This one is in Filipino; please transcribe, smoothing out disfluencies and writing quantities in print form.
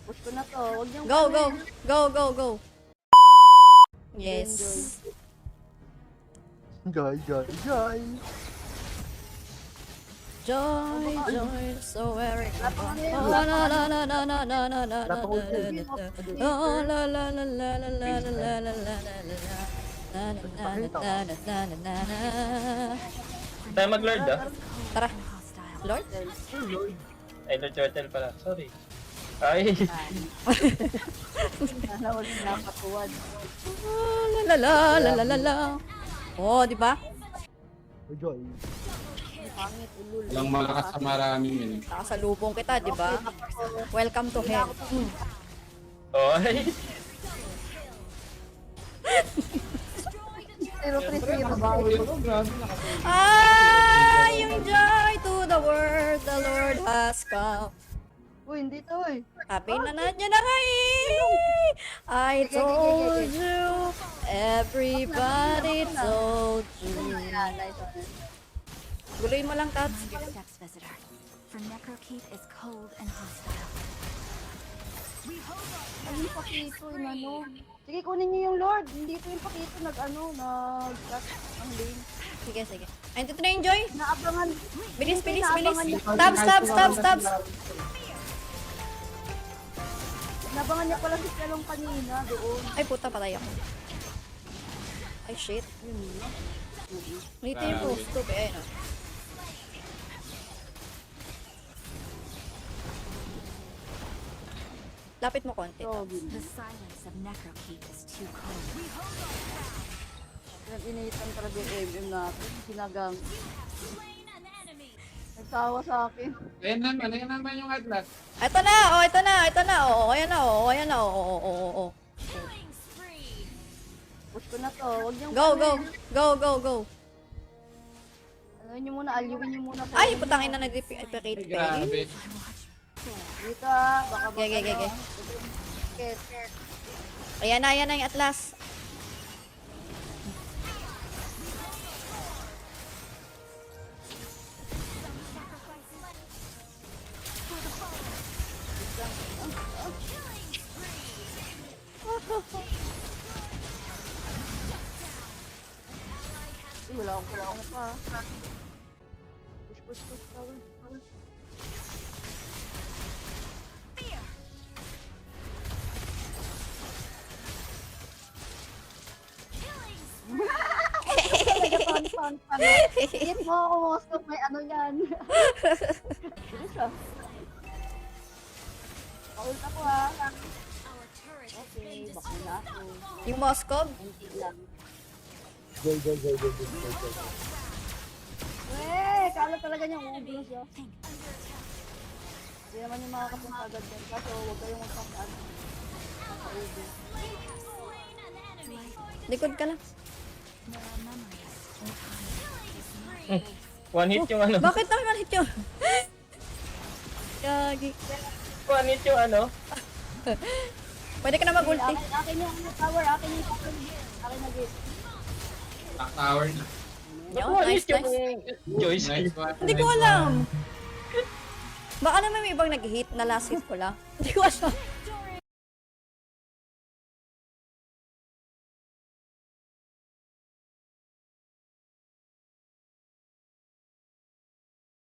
Push ko na to. Huwag niyong Go, go, ano, go, go, go. Enjoy. Yes. Joy, joy, joy. Joy, joy, so very good. Lapangan niyo Oh, yun, la lapangan la niyo. la la la la la la la la Lapangan la niyo. la. Oh, la la la la la la la la la la la la. Na na na na na na na na na. Tayo mag-lord ah. Tara. Lord? Ay, Lord Turtle pala. Sorry. Ay, Sana huwag niyong napatuwad. Oh, la la la la la la. Oh, di ba? Joy. Pangit, ulul. Walang malakas sa maraming yun. Nakasalubong kita, di ba? Welcome to hell. oy. 0-3-0. Ah, yung joy to the world, the Lord has come. Uy, hindi to eh. Happy na nandiyan na kayo. I told you, everybody told you. Yan, nice one. Guloy mo lang, Tats. Mind your steps, visitor. For Necrokeep is cold and hostile. Ay, yung pakito, yung ano. Sige, kunin niyo yung Lord. Hindi ko yung pakito nag-cut ang lane. Sige, sige. Ay, ito na yung joy. Naabangan. Bilis, Hindi, bilis, bilis. naabangan niya. Stabs, stabs, stabs, stabs. Naabangan niya pala si Kalong kanina doon. Ay, puta, patay ako. Ay, shit. Dito yung post ko, eh. Ayun, oh. Lapit mo konti. So, The silence of Necrokeep is too cold. initan talaga yung MM natin. Sinagang. Nagsawa sa akin. Ayan naman yung Atlas. Ito na, oh, ito na, ito na, oh, ayan na, oh, ayan na, oh, oh, oh, oh. Push ko na to. Huwag niyong Go, go, go, go, go. Ano niyo muna, aliwin niyo muna. sa Ay, inyo. putangin na nag-repeat Ay, pa. grabe. Dito ah, baka Ge, ge, ge, ge. Get. Ayan na yung Atlas. Ay, wala akong pa. Push. Tawag. Fun. Hit mo ako, Moscow. May ano yan. Bilis ah. Pault ako ah. Okay, bakit na ako. Yung Moscow. Hindi lang. Joy, joy, joy, joy, joy, joy, joy. Kala talaga niyang uubos siya. Hindi naman yung makakapunta agad din. Kaso huwag kayong magpapaan. Makaubos. Likod ka lang. One hit yung ano. Bakit naman hit yun? Gagi. One hit yung ano. Pwede ka na mag-ulti. Akin yung tower. Akin yung tower. Akin na gate. Back tower na. Yun, One nice, hit yung nice. Joyce. Nice one. Hindi ko alam. Baka naman may ibang nag-hit na last hit ko lang. Hindi ko alam.